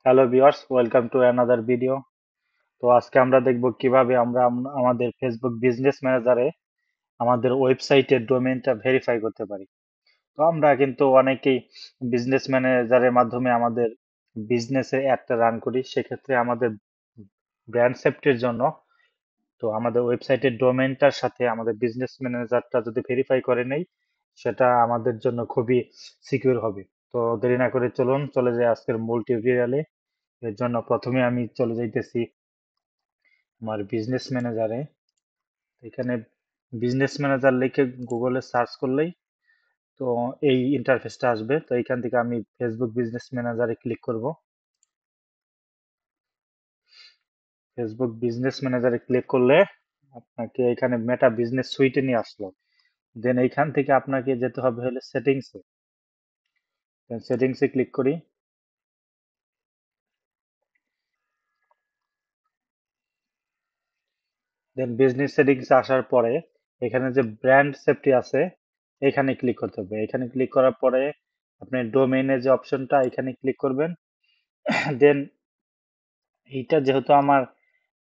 Hello viewers, welcome to another video. তো আজকে আমরা দেখব কিভাবে আমরা আমাদের ফেসবুক বিজনেস ম্যানেজারে আমাদের ওয়েবসাইটের ডোমেইনটা ভেরিফাই করতে পারি। তো আমরা কিন্তু অনেকেই বিজনেস ম্যানেজারের মাধ্যমে আমাদের বিজনেসে অ্যাডটা রান করি। সেক্ষেত্রে আমাদের ব্র্যান্ড সেফটির জন্য তো আমাদের ওয়েবসাইটের ডোমেইনটার সাথে আমাদের বিজনেস ম্যানেজারটা যদি ভেরিফাই করে নেই, সেটা আমাদের জন্য খুবই সিকিউর হবে। তো দেরি না করে চলুন চলে যাই আজকের মূল টিউটোরিয়ালে। এর জন্য প্রথমে আমি চলে যাইতেছি আমার বিজনেস ম্যানেজারে। এখানে বিজনেস ম্যানেজার লিখে গুগলে সার্চ করলেই তো এই ইন্টারফেসটা আসবে। তো এখান থেকে আমি ফেসবুক বিজনেস ম্যানেজারে ক্লিক করব। ফেসবুক বিজনেস ম্যানেজারে ক্লিক করলে আপনাকে এখানে মেটা বিজনেস সুইটে নিয়ে আসলো। দেন এইখান থেকে আপনাকে যেতে হবে হলে সেটিংসে। সেটিংসে ক্লিক করি। দেন বিজনেস সেটিংসে আসার পরে এখানে যে ব্র্যান্ড সেফটি আছে এখানে ক্লিক করতে হবে। এখানে ক্লিক করার পরে আপনি ডোমেইনের যে অপশনটা এখানে ক্লিক করবেন। দেন এইটা যেহেতু আমার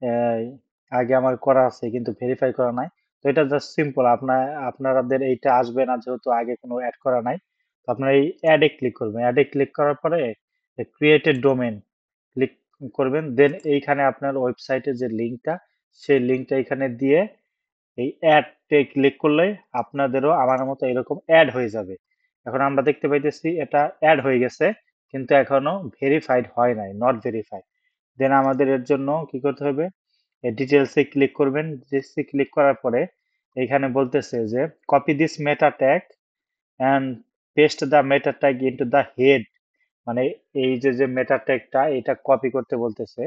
আহ, আগে আমার করা আছে কিন্তু ভেরিফাই করা নাই, তো এটা জাস্ট সিম্পল। আপনাদের এইটা আসবে না যেহেতু আগে কোনো অ্যাড করা নাই। তো আপনারা এই অ্যাডে ক্লিক করবেন। অ্যাডে ক্লিক করার পরে ক্রিয়েটেড ডোমেন ক্লিক করবেন। দেন এইখানে আপনার ওয়েবসাইটের যে লিঙ্কটা সেই লিঙ্কটা এখানে দিয়ে এই অ্যাডে ক্লিক করলে আপনাদেরও আমার মতো এরকম অ্যাড হয়ে যাবে। এখন আমরা দেখতে পাইতেছি এটা অ্যাড হয়ে গেছে কিন্তু এখনো ভেরিফাইড হয় নাই, নট ভেরিফাইড। দেন আমাদের এর জন্য কি করতে হবে, ডিটেলসে ক্লিক করবেন। ডিটেলসে ক্লিক করার পরে এখানে বলতেছে যে copy this meta tag and paste the meta tag into the head. মানে এই যে মেটা ট্যাগটা এটা কপি করতে বলতেছে।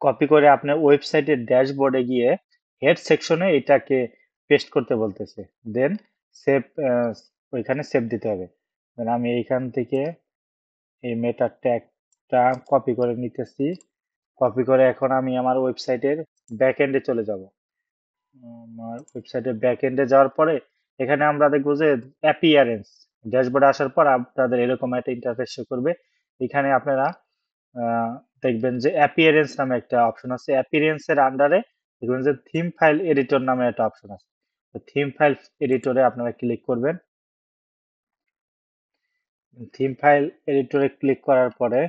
কপি করে আপনার ওয়েবসাইটের ড্যাশবোর্ডে গিয়ে হেড সেকশনে এটাকে পেস্ট করতে বলতেছে। দেন সেভ, ওইখানে সেভ দিতে হবে। দেন আমি এইখান থেকে এই মেটা ট্যাগটা কপি করে নিতেছি। কপি করে এখন আমি আমার ওয়েবসাইটের ব্যাক এন্ডে চলে যাব। আমার ওয়েবসাইটের ব্যাক এন্ডে যাওয়ার পরে এখানে আমরা দেখবো যে অ্যাপিয়ারেন্স। ড্যাশবোর্ডে আসার পর আপনাদের এরকম একটা ইন্টারফেস শো করবে। এখানে আপনারা দেখবেন যে অ্যাপিয়ারেন্স নামে একটা অপশন আছে। অ্যাপিয়ারেন্স এর আন্ডারে দেখবেন যে থিম ফাইল এডিটর নামে একটা অপশন আছে। তো থিম ফাইল এডিটরে আপনারা ক্লিক করবেন। থিম ফাইল এডিটরে ক্লিক করার পরে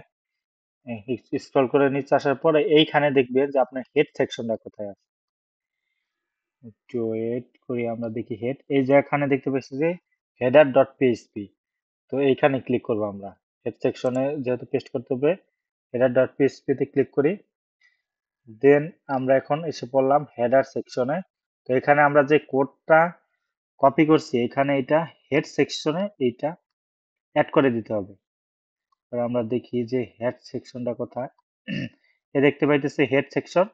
স্ক্রল করে নিচে আসার পরে এইখানে দেখবেন যে আপনার হেড সেকশনটা কোথায় আছে। একটু ওয়েট করি, আমরা দেখি হেড। এই যে এখানে দেখতে পাচ্ছি যে হেডার ডট পিএইচপি। তো এইখানে ক্লিক করবো আমরা। হেড সেকশনে যেহেতু পেস্ট করতে হবে, হেডার ডট পিএইচপি তে ক্লিক করি। দেন আমরা এখন এসে পড়লাম হেডার সেকশনে। তো এখানে আমরা যে কোডটা কপি করছি এখানে এটা হেড সেকশনে এইটা অ্যাড করে দিতে হবে। এবার আমরা দেখি যে হেড সেকশনটা কোথায়। এ দেখতে পাইতেছি হেড সেকশন।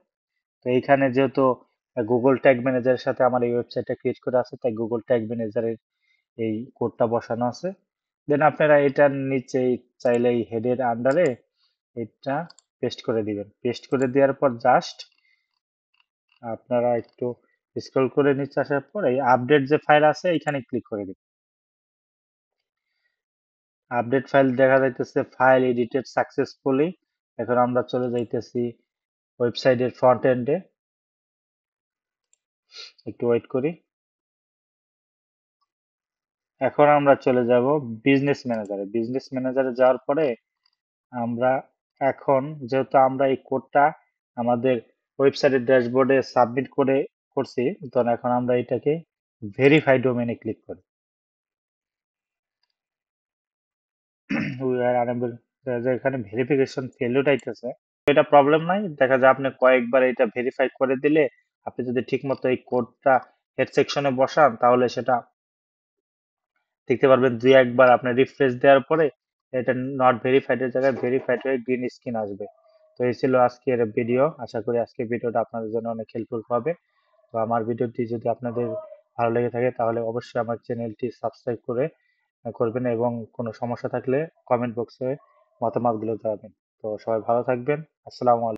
তো এইখানে যেহেতু গুগল ট্যাগ ম্যানেজারের সাথে আমার এই ওয়েবসাইটটা ক্রিয়েট করা আছে তাই গুগল ট্যাগ ম্যানেজারের এই কোডটা বসানো আছে। দেন আপনারা এটার নিচে চাইলে এই হেডের আন্ডারে এটা পেস্ট করে দিবেন। পেস্ট করে দেওয়ার পর জাস্ট আপনারা একটু স্ক্রল করে নিচে আসার পর এই আপডেট যে ফাইল আছে এখানে ক্লিক করে দিবেন। আপডেট ফাইল দেখা যাইতেছে ফাইল এডিটেড সাকসেসফুলি। এখন আমরা চলে যাইতেছি ওয়েবসাইটের ফ্রন্ট এন্ডে। একটু ওয়েট করি। এখন আমরা চলে যাব বিজনেস ম্যানেজারে। বিজনেস ম্যানেজারে যাওয়ার পরে আমরা এখন যেহেতু আমরা এই কোডটা আমাদের ওয়েবসাইটের ড্যাশবোর্ডে সাবমিট করছি, তখন এখন আমরা এটাকে ভেরিফাই ডোমেইনে ক্লিক করি। উই আর আনএবল, এখানে ভেরিফিকেশন ফেলিউর আইতেছে। এটা প্রবলেম নাই, দেখা যায় আপনি কয়েকবার এটা ভেরিফাই করে দিলে আপনি যদি ঠিকমতো এই কোডটা হেড সেকশনে বসান তাহলে সেটা দেখতে পারবেন। দুই একবার আপনি রিফ্রেশ দেওয়ার পরে এটা নট ভেরিফাইড এর জায়গায় ভেরিফাইড হয়ে গ্রিন স্ক্রিন আসবে। তো এই ছিল আজকের ভিডিও। আশা করি আজকের ভিডিওটা আপনাদের জন্য অনেক হেল্পফুল হবে। তো আমার ভিডিওটি যদি আপনাদের ভালো লেগে থাকে তাহলে অবশ্যই আমার চ্যানেলটি সাবস্ক্রাইব করবেন এবং কোনো সমস্যা থাকলে কমেন্ট বক্সে মতামতগুলো জানাবেন। তো সবাই ভালো থাকবেন। আসসালামু আলাইকুম।